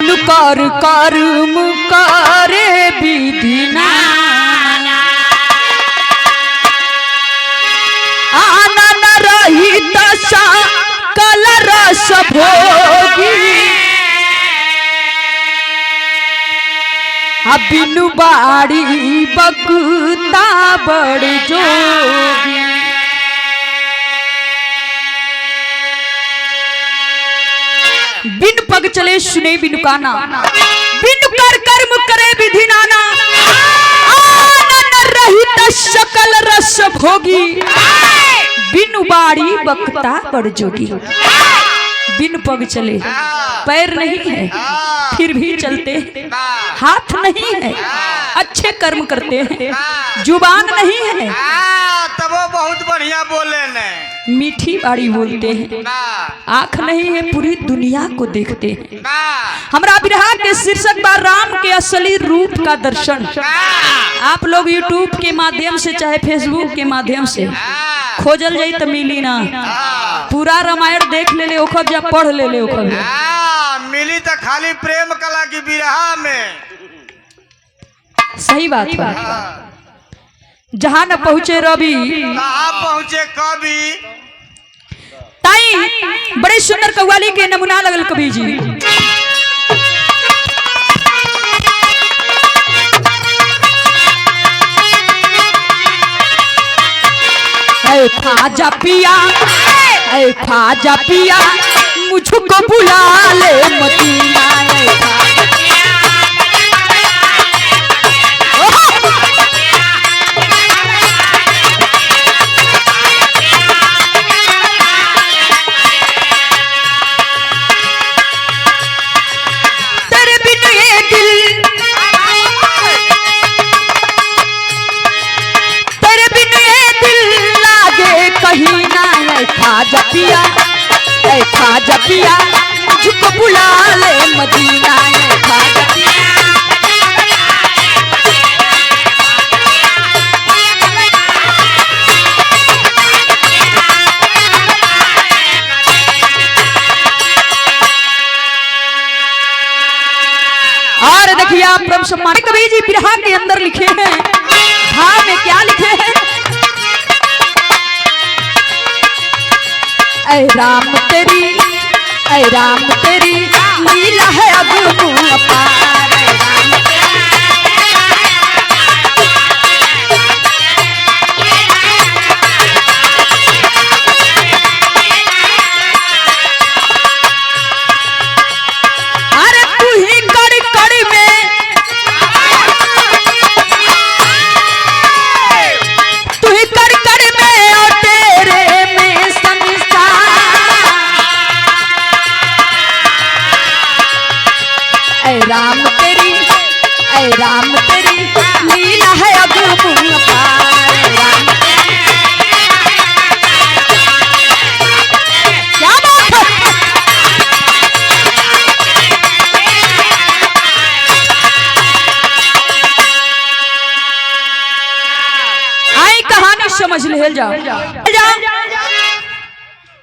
कर कर्म करे विधिना आनन रहित सकल रस भोगी बिनु बाड़ी बगता बड़ जोगी। बिन पग चले सुने बिनु काना बिनु कर कर्म करे विधि नाना आनन रहित सकल रस भोगी बिनु बाड़ी बगता बड़ जोगी। बिन पग चले पैर नहीं है फिर भी चलते हैं, हाथ नहीं है अच्छे कर्म करते हैं, जुबान नहीं है तब वो बहुत बढ़िया बोले ने, मीठी बाड़ी बोलते हैं, आंख नहीं है पूरी दुनिया को देखते हैं। हमरा बिरहा के शीर्षक बा राम के असली रूप का दर्शन। आप लोग यूट्यूब के माध्यम से चाहे फेसबुक के माध्यम से खोजल जाई तो मिली ना, पूरा रामायण देख ले ओखब जा पढ़ ले ओखब मिली तो खाली प्रेम कला की बिरहा में। सही बात है। जहां न पहुंचे रवि कहाँ पहुंचे कवि। ताई बड़े सुंदर कव्वाली के नमूना लगल कवि जी। खाजा पिया खाजा पिया मुझको बुला ले मदीना। तेरे बिन ये दिल तेरे बिन ये दिल लागे कहीं ना। खाजा पिया खाजा पिया मुझको बुला ले मदीना। खाजा और देखिए आप प्रभु सम्मान कवि जी बिरहा के अंदर लिखे हैं, भाव में क्या लिखे हैं। ऐ राम तेरी लीला है अगम अपार। अरे तू ही कड़ी कड़ी में तू ही कड़ी कड़ी में और तेरे में संसार। ऐ राम तेरी लीला है अगम अपार। क्या बात है। आई कहानी समझ ले जाओ।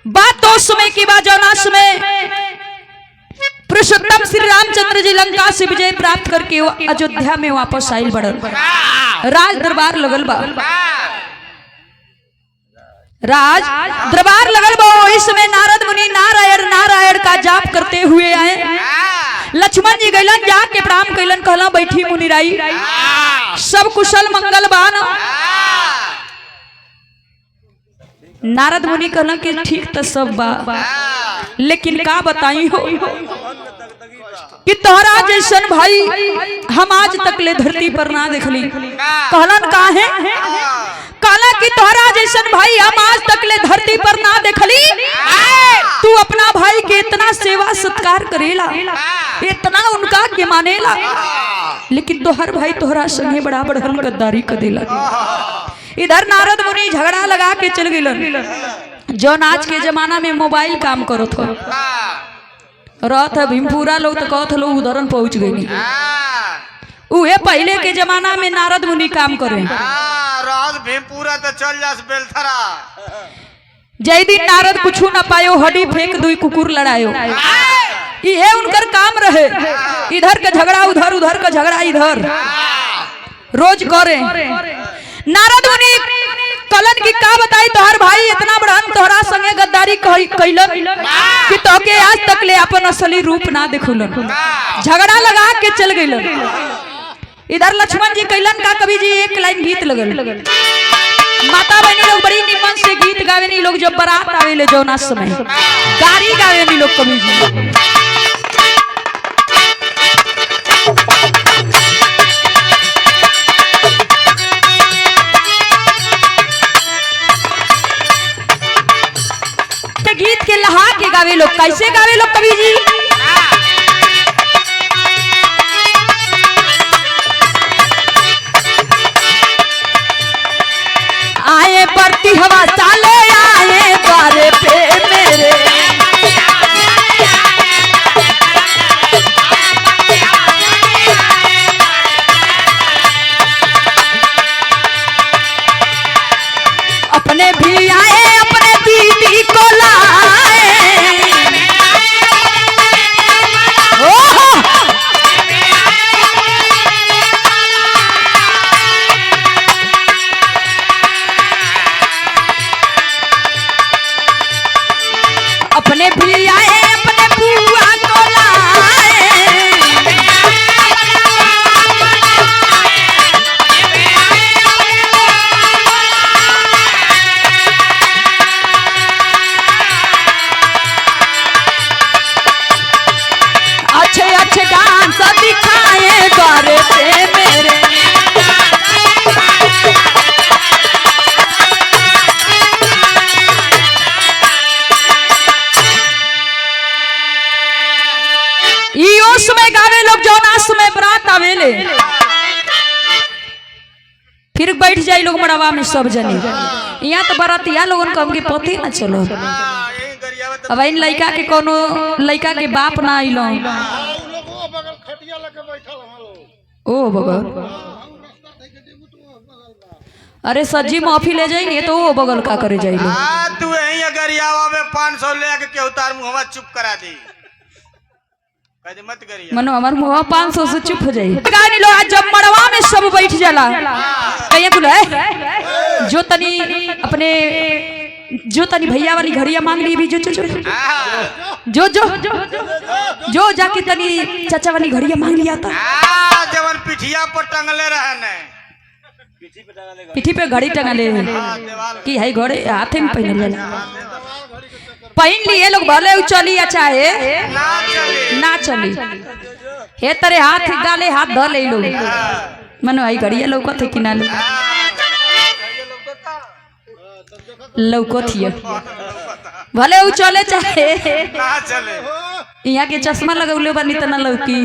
बात तो समय की बात जौना समय पुरुषोत्तम श्री रामचंद्र जी लंका से विजय प्राप्त करके अयोध्या में वापस आयल बड़ल। राज दरबार लगल बा, राज दरबार लगल बा। इसमें नारद मुनि नारायण नारायण का जाप करते हुए आए। लक्ष्मण जी गइलन जाके प्रणाम कइलन, कहला बैठी मुनिराई सब कुशल मंगल बान। नारद मुनि कहला कि ठीक तो सब बा, लेकिन का बताई हो कि तोहरा जैसन भाई हम आज तक ले धरती पर ना देखली। कहलन का है, कहला कि तोहरा जैसन भाई हम आज तक ले धरती पर ना देखली। तू अपना भाई के इतना सेवा सत्कार करेला, इतना उनका के मानेला, लेकिन तोहर भाई तोहरा संगे बड़ा बड़हन गद्दारी कर देला। इधर नारद मुनि झगड़ा लगा के चल गइलन। जो आज के जमाना में मोबाइल काम करो थो रहत है भीमपुरा लोग तो कहत लोग उधरन पहुंच गई। उहे पहले के जमाना में नारद मुनि काम करे। भीमपुरा तो चल जास बेलथरा। जय दिन नारद कुछ न पायो हड्डी फेंक दुई कुकुर लड़ायो। ये उनकर काम रहे, इधर का झगड़ा उधर, उधर का झगड़ा इधर रोज करे। नारद मुनि कलन की का बताई तोहर भाई इतना बड़हन तोहरा संगे गद्दारी कैलन कि तोके आज तक ले अपन असली रूप ना दिखुलन, झगड़ा लगा के चल गइलन। इधर लक्ष्मण जी कैलन का, कवि जी एक लाइन गीत लगल, माता बहनी लोग बड़ी निमन से गीत गावेनी लोग, जब बारात आवेले जौना समय गारी गावेनी लोग कवि जी। गीत के लहा के गावे लोग, कैसे गावे लोग कवि जी? आए बढ़ती हवा चाले आए बारे पे मेरे, अपने भी आए अपने दीदी को लाए, अपने भी आए अपने बुआ को लाए, अच्छे अच्छे डांस दिखाए बारे पे मेरे, समय गावे लोग जौना समय बरात आवेले, फिर बैठ जाए लोग मड़वा में सब जने। यहाँ तो बरातिया लोगन को हमके पते न चलो, अब इन लड़का के कोनो लड़का के बाप ना आइलो, ओ बगल अरे सज्जी माफी ले जाई नहीं तो वो बगल का करे जाई लो। तू यही अगर यावा में 500 लेके के उतार मुहम्मद चुप करा दी, मत करिए मनो हमार मुँह 500 से चुप हो जाई। गानी लो आज जब मड़वा में सब बैठ जाला कहिए बोले जो तनी अपने जो तनी भैया वाली घड़िया मांग ली भी, जो जो जो जो जो जो जाके तनी चाचा वाली घड़िया मांग लिया था, जवन पिठिया पर टंगले रहने, पिठी पे घड़ी टंगले कि है घोड़े हाथे में पहन ले पहन लिए लोग, भले चली या चाहे ना चली, हे तेरे हाथ गाले हाथ धो ले लोग, मनो आई घड़िया लौकत है कि ना लौकत है, भले उ चले चाहे ना चले। यहाँ के चश्मा लगौले बानी तना लौकी,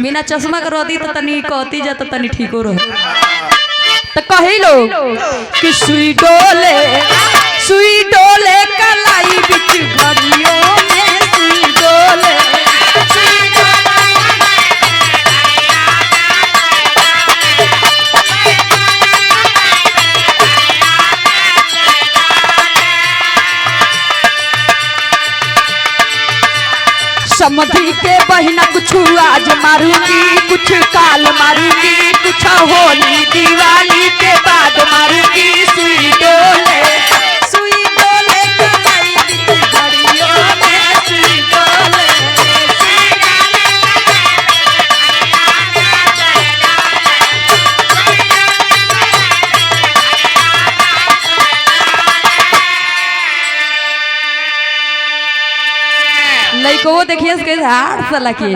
बिना चश्मा के रहती तो तनी कहती जा तो तनी ठीको रह, तो कही लो कि सुई डोले कलाई बिच घड़ियों में, सुई डोले समझी के बहिना कुछ आज मारूंगी, कुछ काल मारूंगी, कुछ होली दिवाली के बाद मारूंगी, सुई डोले कलाई बिच घड़ियों में, सुई डोले लइको देखिए इसके हाथ सला के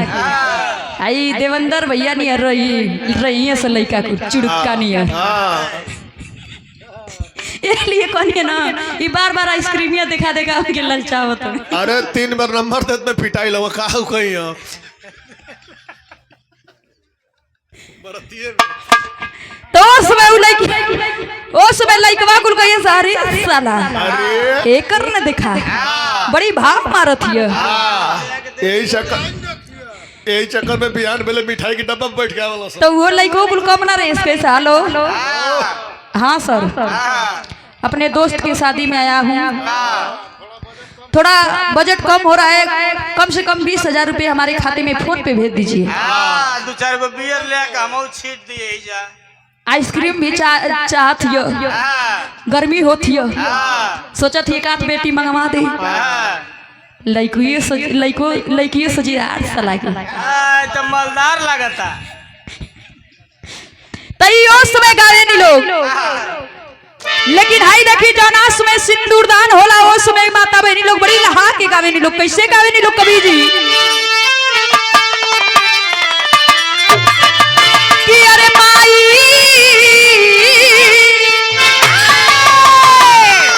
आई देवेंद्र भैया नहीं रही है से लइका को चुड़का नहीं है, इसलिए कहनी ना ये बार बार आइसक्रीमिया दिखा देगा उनके ललचावत। अरे 3 बार नंबर देत में पिटाई लवा का कहीं हो बरतिए तो समय लइकवा कुल कहिए सारी साला एकर न देखा बड़ी भाव मारत है, यही चक्कर में बिहान बेले मिठाई की डब्बा में बैठ गया वाला तो वो लइको कुल कम ना रहे इसके सालो। हाँ सर, अपने दोस्त की शादी में आया हूँ, थोड़ा बजट कम हो रहा है, कम से कम 20,000 रुपये हमारे खाते में फोन पे भेज दीजिए। हाँ, 2-4 गो बियर लेके हम छीट दिए जा। आइसक्रीम भी चाहत हियो, गर्मी होती है, सोचत ही एक बेटी मंगवा दे। लड़कियों सजीदार सला के तो मलदार लगता। तई उस समय गावे नी लोग, लेकिन हाई देखी जाना समय सिंदूर दान होला उस समय माता बहनी लोग बड़ी लहा के गावे नी लोग। कैसे गावे नी लोग कवि जी कि अरे माई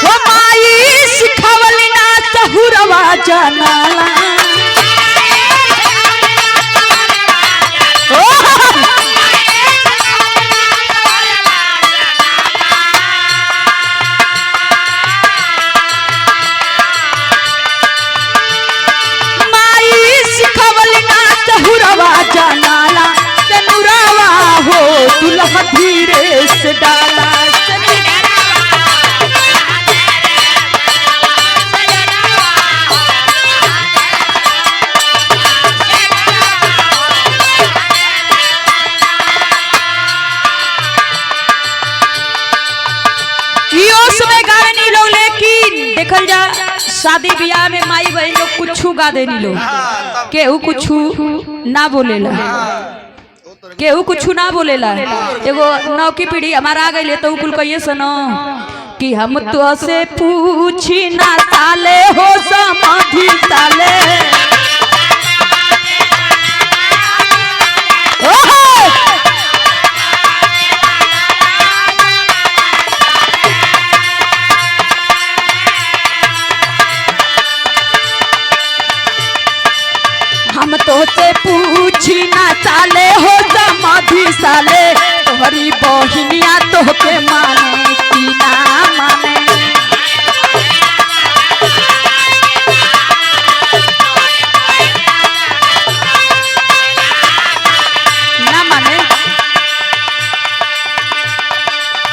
वो माई सिखावली ना सहुरवा जनाला। जनाला तनुरावा हो दुल्हा धीरे से डाला। समय गावे नहीं लोग, लेकिन देखल जा शादी ब्याह में माई बहन लोग कुछ गा देनी लोग, केहू कुछ ना बोलेला, केहू कुछ ना बोलेला। एगो नौकी पीढ़ी हमारा आ गई तो कुल कहिए सुनो कि हम तो से पूछी ना साले हो समाधि साले। हम तो से पूछी ना साले हो समाधि साले, तुम्हारी बहनिया तो के माने कि ना माने। ना माने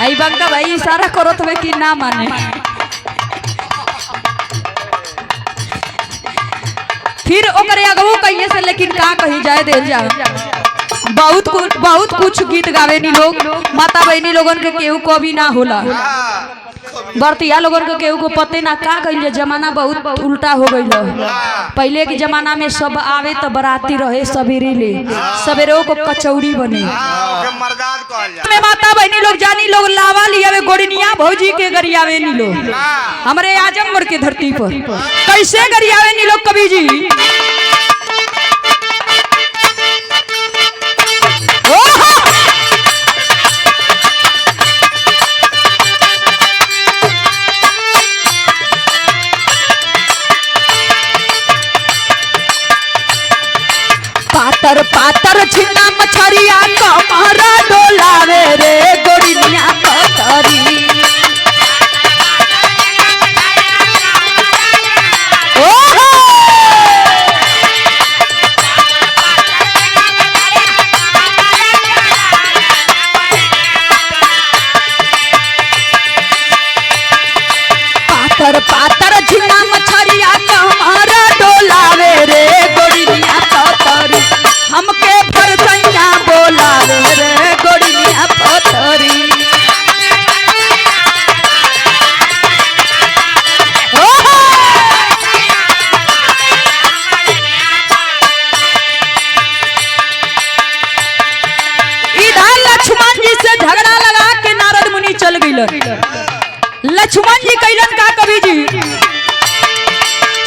आई बंका भाई इशारा करो तो कि ना माने। फिर ओकरे अगवो कहिए से, लेकिन का कही जाए दे जा। बहुत कुछ गीत गावे नी लोग, माता बहनी लोगन के केहू को भी ना होला, बर्तिया लोगन के केहू को पते ना का कहिए। जमाना बहुत उल्टा हो गई। पहले के जमाना में सब आवे तो बराती रहे सवेरे ले, सवेरे को कचौड़ी बने में माता बहनी लोग जानी लोग लावा लियावे गोड़निया भौजी के गरियावे नी लोग। हमारे आजमगढ़ के धरती पर कैसे गरियावे नी लोग कवि जी। पातर पातर छिन्ना मछरिया कमरा डोलावे रे गोड़िया पतरी। पातर पातर छिन्ना मछरिया कमरा डोलावे रे गोड़िया पतरी। हमके फरसैया बोलावे रे गोड़िया पतरी। इधर लक्ष्मण जी से झगड़ा लगा के नारद मुनि चल गई। लक्ष्मण जी कैलन का कवि जी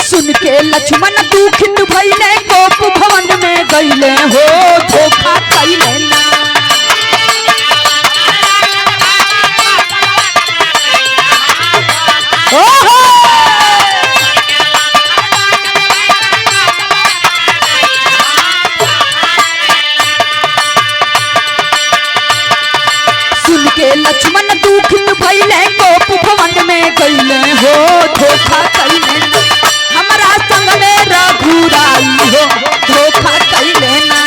सुन के लक्ष्मण दुखित भइले कोप भवन में गइले हो धोखा कइले ना। ओहो सुन के लक्ष्मण दुखित भइले कोप भवन में गइले हो धोखा कइले ना। हमारा संग में रघुराई हो धोखा कइले ना।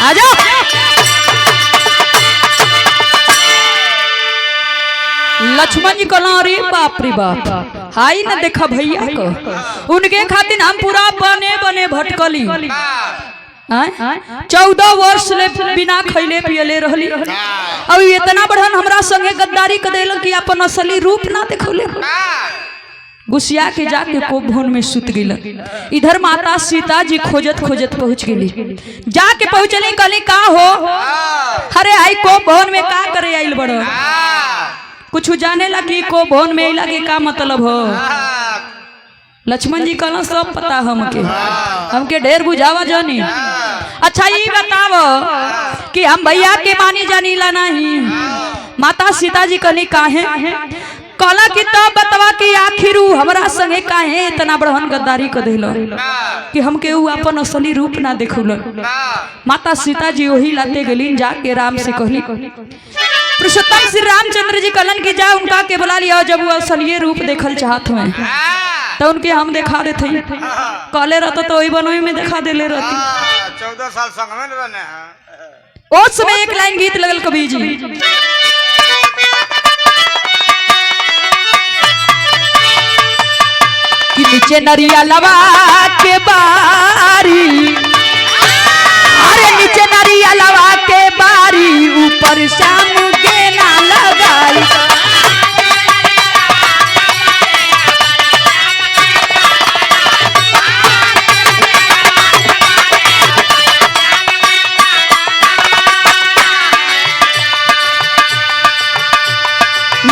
आजा कला अरे बाप रे बाप हाई न देखा भैया को उनके खातिर हम पूरा बने बने भटकली 14 वर्ष ले बिना खैले पियले रहली अब इतना बढ़न हमरा संगे गद्दारी कर देल कि अपन असली रूप ना देखौले गुस्सिया के जाके को भवन में सुत गेल इधर माता सीता जी खोजत खोजत पहुंच गेली जाके पहुंचली कहली का हो अरे आई को भवन में का करे आइल बड़ कुछ जाने लगी को भवन में आइला के का मतलब हो लक्ष्मण जी कहला सब पता हमके ढेर बुझावा जानी अच्छा ये बताओ कि हम भैया के मानी जानी ला नहीं माता सीता जी कहली काहे कहला कि तब बतवा कि आखिर हमरा संगे काहे इतना बड़हन गद्दारी कर देलो कि हमके ऊ अपन असली रूप ना देखौल माता सीता जी वही लाते गलीन जाके राम से कहली पुरुषोत्तम श्री रामचंद्र जी कहलन कि जा उनका के बुला लिया जब वो असली रूप देखल चाहत हुए तो उनके हम दिखा देते कहले रहता तो वही बनोई में दिखा देले रहती 14 साल संग में रहने हैं उस समय एक लाइन गीत लगल कवि जी कि नीचे नरिया लवा के बारी अरे नीचे नरिया लवा के बारी ऊपर शाम के ना लगाई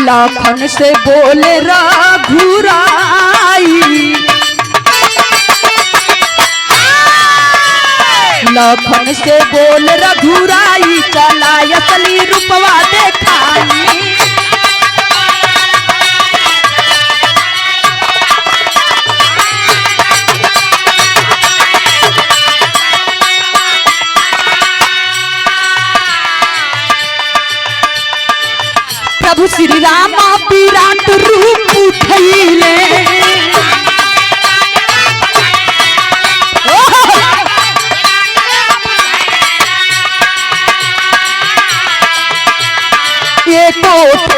लखन से बोले रघुराई लखन से बोल रघुराई चला असली रूपवा देखाई प्रभु श्री राम विराट रूप उठैले एक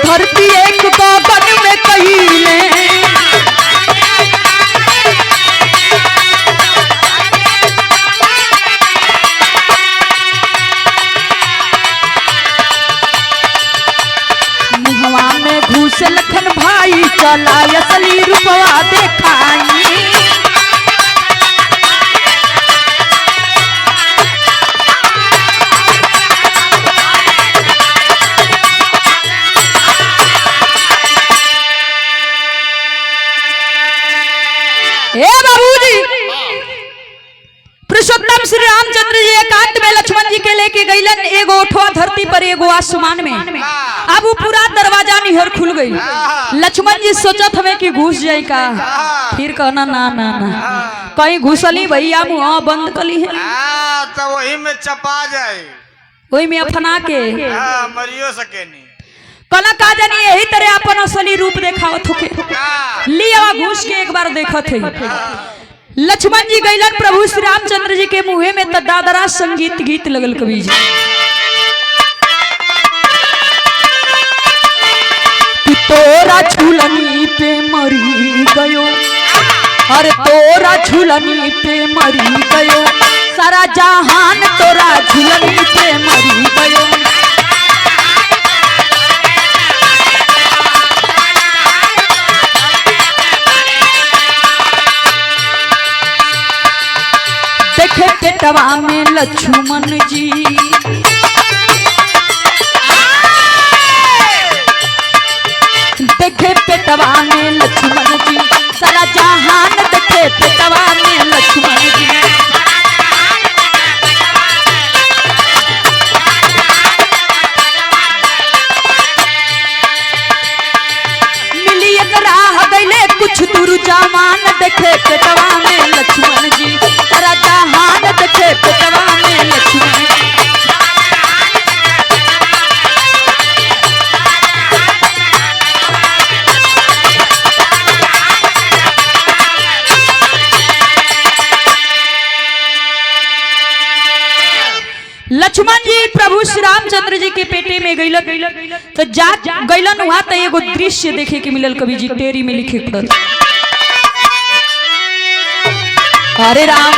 धरती एक गगन में कहिले मुहवा में घुस लखन भाई चला असली रूपवा देखाई बाबूजी पुरुषोत्तम श्री रामचंद्र जी एकांत में लक्ष्मण जी के लेके गईलन एगो ओठवा धरती पर एगो आसमान में अब वो पूरा दरवाजा निहर खुल गई लक्ष्मण जी सोचत हमें कि घुस जाए का फिर कहना ना ना ना कहीं घुसली भैया मुँह बंद कली है तो वही में चपा जाए वही में अपना के मरियो सके नहीं कला का जानी यही तरह अपन असली रूप देखावत होके लिया घुस के एक बार देखत है लक्ष्मण जी गईलन प्रभु श्री रामचंद्र जी के मुँहे में दादरा संगीत गीत लगल कवि जी तोरा झूलनी पे मरी गयो अरे तोरा झूलनी पे मरी गयो सारा जहान तोरा झूलनी पे मरी गयो देखे पेटवा में लक्ष्मण जी देखे पेटवा में लक्ष्मण जी सारा जहान देखे पेटवा में लक्ष्मण जी मिली एक राह गईले कुछ दूर जवान देखे पेटवा में लक्ष्मण जी सारा जहान देखे पेटवा में लक्ष्मण जी लक्ष्मण जी प्रभु श्री रामचंद्र जी के पेटे में गइलन तो जा गइलन वहां तो एगो दृश्य देखे के मिलल कवि जी टेरी में लिखे पड़ल। हरे राम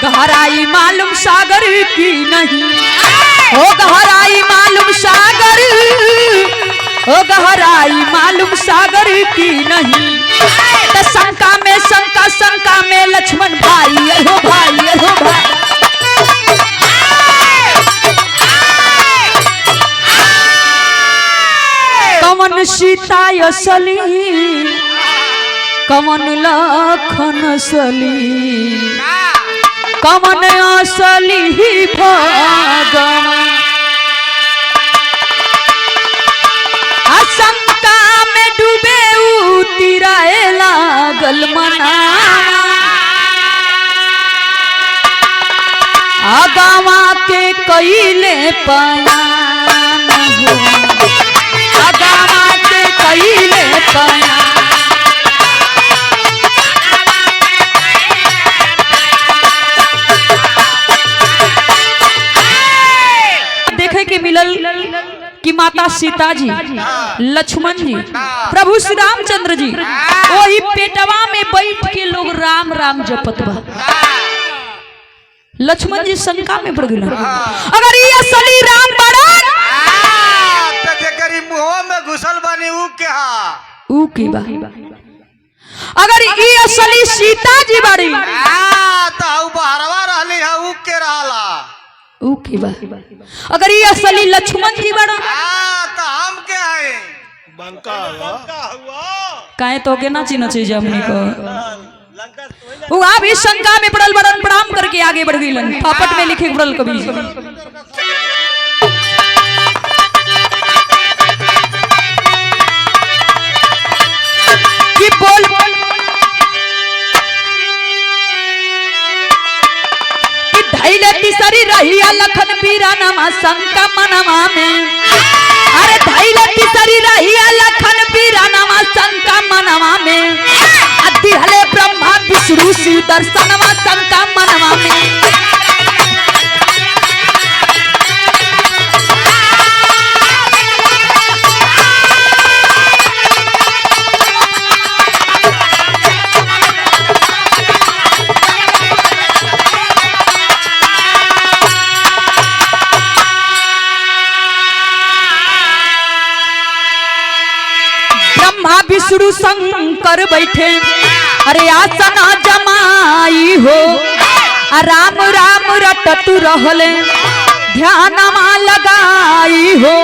गहराई मालूम सागर की नहीं, ओ गहराई मालूम सागर, ओ गहराई मालूम सागर की नहीं। तो शंका में लक्ष्मण भाई हो भाई हो भाई। कमन सीता असली कमन लखन असली, कमन असली भगवान। आशंका में डूबे उतिराए लागल मना, आगावा के कइले पयान हो, आगावा के कइले पयान। देखे के मिलल कि माता सीता जी, लक्ष्मण जी, प्रभु श्री रामचंद्र जी वही पेटवा में बैठ के लोग राम राम जपत बा। लक्ष्मण जी शंका में पड़ गए, अगर ये असली राम बड़न तो जेकरी मुंह में घुसल बानी ऊ के बा। अगर ये असली सीता जी बड़ी तो ऊ बहरवा रहली है ऊ के रहला ऊ के बा। अगर ये असली लक्ष्मण जी बड़ा तो हम के है बंका हुआ काहे तो के ना चिन्ह चाहिए हमनी को। वो आप इस शंका में पड़ल बड़न, प्रणाम करके आगे बढ़ गइलन। पापट में लिखे पड़ल कवि कि बोल कि धैले तिसरी रहिया लखन पीरा नमा शंका मनवा में। अरे धैले तिसरी रहिया लखन पीरा नमा शंका मनवा में। अद्दि हले ब्रह्मा विष्णु शिव दर्शनवा शंका मनवा में। विष्णु शंकर बैठे अरे आसना जमाई हो, राम राम रटतु रहले ध्यानमा लगाई हो।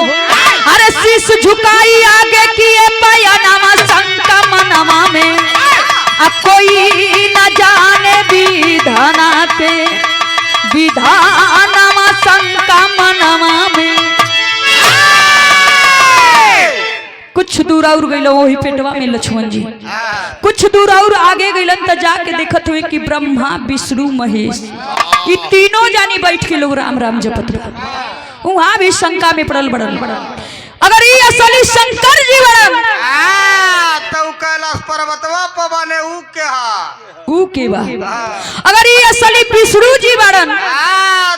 अरे शीश झुकाई आगे किए पयनमा शंका मनवा में। कोई न जाने विधाना के विधानमा शंका मनवा में। कुछ दूर और गइल वही पेटवा में लक्ष्मण जी, कुछ दूर और आगे गइलन त जाके देखत हुए कि ब्रह्मा विष्णु महेश ये तीनों जानी बैठ के लोग राम राम जपत बा। वहां भी शंका में पड़ल बड़ल। अगर ये असली शंकर जी बड़न तो कैलाश पर्वतवा पर बने ऊ के बा। अगर ये असली विष्णु जी बड़न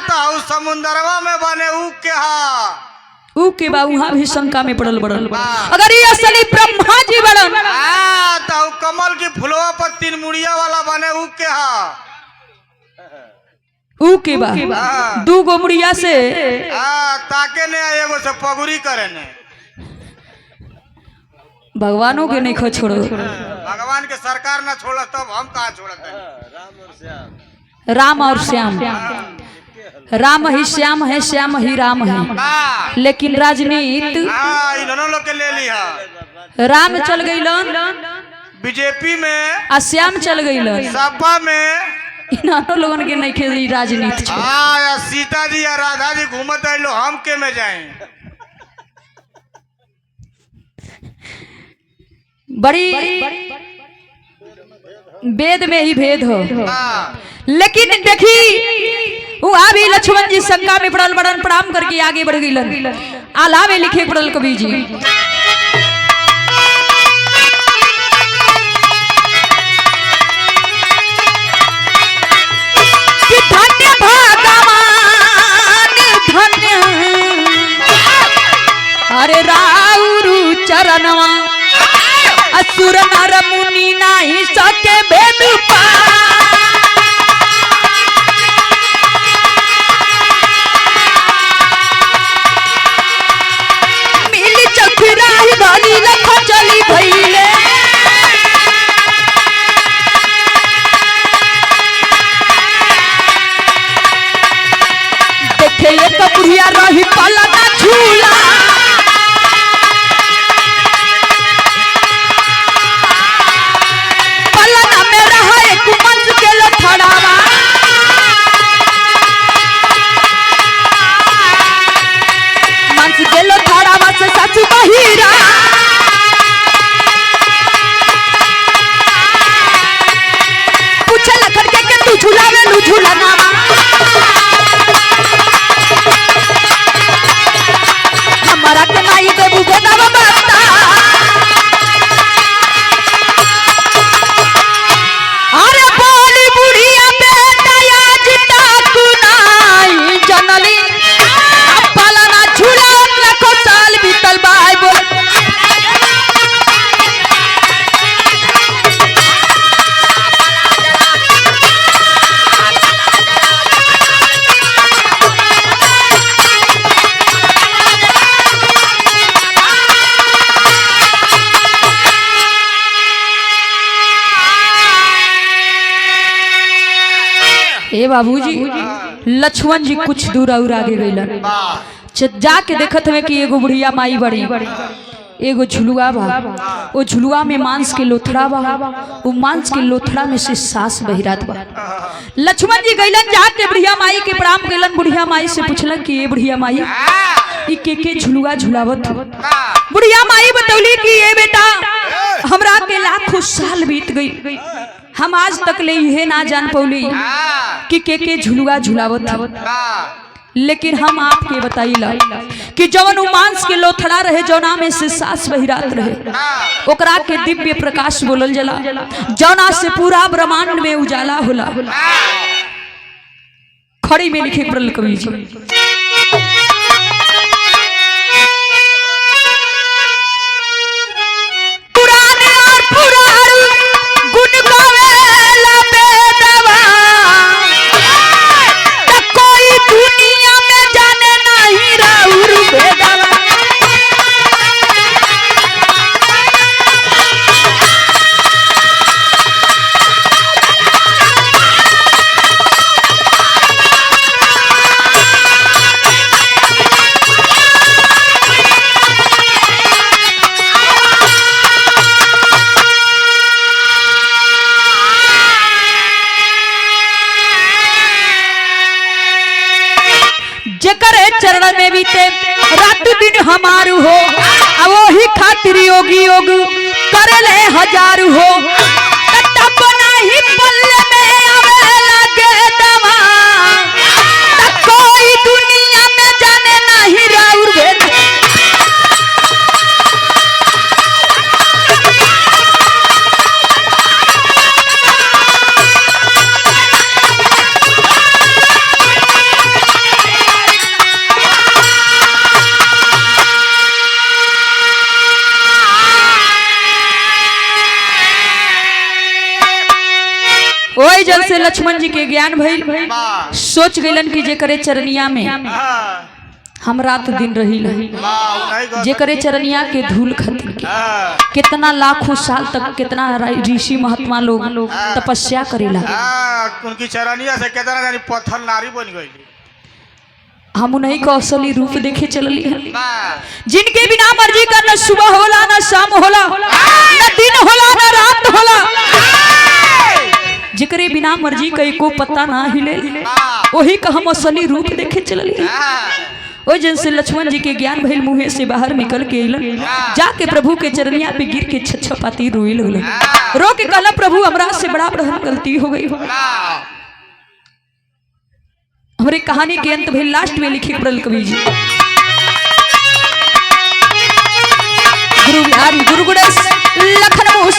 तो समुद्रवा में बने ऊ के बा। वहां भी शंका में पड़ल बड़ल। अगर ये असली ब्रह्मा जी बड़न तो कमल की फुलवा पर तीन मुड़िया वाला बने ऊ के बा। दू गो मुड़िया से ताके ने एगो से पगुरी करे ने। भगवानों के नहीं खो छोड़ो, भगवान के सरकार ना छोड़ा तब हम कहाँ छोड़ते हैं। राम और श्याम, राम ही श्याम है, श्याम ही राम है। लेकिन राजनीति इन्होंने लोग के ले लिया। राम चल गइलन बीजेपी में आ श्याम चल गइलन सपा में। इन्होंने लोगन के नहीं खेली राजनीति। या सीता जी या राधा जी घूमत आइलो हम के में जाएं। बड़ी वेद में ही भेद हो। लेकिन देखी वो अभी लक्ष्मण जी शंका में पड़ल बड़न, प्रणाम करके आगे बढ़ गइलन। आला में लिखे पड़ल कवि जी कि धन्य भगवान धन्य नहीं सके भेद मिली चखरा धनी लख चली भैले देखे एक बुढ़िया रही पलना झूला हीरा पूछे लखन के तू झूलावे लू झूलना हमारा के माई देबू गोदावा बाता अरे बोली बुढ़िया बेटा आज तक नहीं जनली पालना झूला लाखों साल बीतल बाई बोल ए बाबूजी लक्ष्मण जी कुछ दूर और आगे गइलन जाके देखत हमें कि एगो बुढ़िया माई बड़ी एगो झुलुआ बा वो झुलुआ में मांस के लोथड़ा बा वो मांस के लोथड़ा में से सांस बहिरात बा लक्ष्मण जी गइलन जाके बुढ़िया माई के प्रणाम कइलन बुढ़िया माई से पूछलन कि ये बुढ़िया माई ई के झुलुआ झुलावत बुढ़िया माई बतौली कि ये बेटा हमरा के लाखों साल बीत गई हम आज तक ले यह ना जान पौली कि के झुलुआ झुलावत लेकिन हम आपके बताइला कि जवन मांस के लोथड़ा रहे जौना में से सांस बहिरात रहे ओकरा के दिव्य प्रकाश बोलल जला जौना से पूरा ब्रह्मांड में उजाला होला खड़ी में लिखे पड़ल कवि जी चरण में बीते रात दिन हमारू हो वही खातिर योगी योग कर ले हजार हो तब नहीं पल्ले में आवे लगे दवा कोई दुनिया में जाने नहीं राउर भेद वही जल से लक्ष्मण जी के ज्ञान भइल सोच गइलन कि जे करे चरनिया में हम रात दिन रही जे करे चरनिया के धूल खतिर कितना लाखों साल तक कितना ऋषि महात्मा लोग तपस्या करेला उनकी चरनिया से कितना जानी पत्थर नारी बन गई हम उन्हीं को असली रूप देखे चलली है जिनके बिना मर्जी का न सुबह होला न शाम होला न दिन होला न रात होला जिकरे बिना मर्जी का एको पत्ता ना हिले वही का हम असली रूप देखे चलली ओ जन से लक्ष्मण जी के ज्ञान भइल मुंह से बाहर निकल के अइलन जाके प्रभु के चरनिया पे गिर के छछपाती रोए लगलन रो के कहला प्रभु हमरा से बड़ा बड़ा गलती हो गई हमारे कहानी के अंत भइल लास्ट में लिखे पड़ल कवि जी गुरु बिहारी गुरु गणेश लखनऊ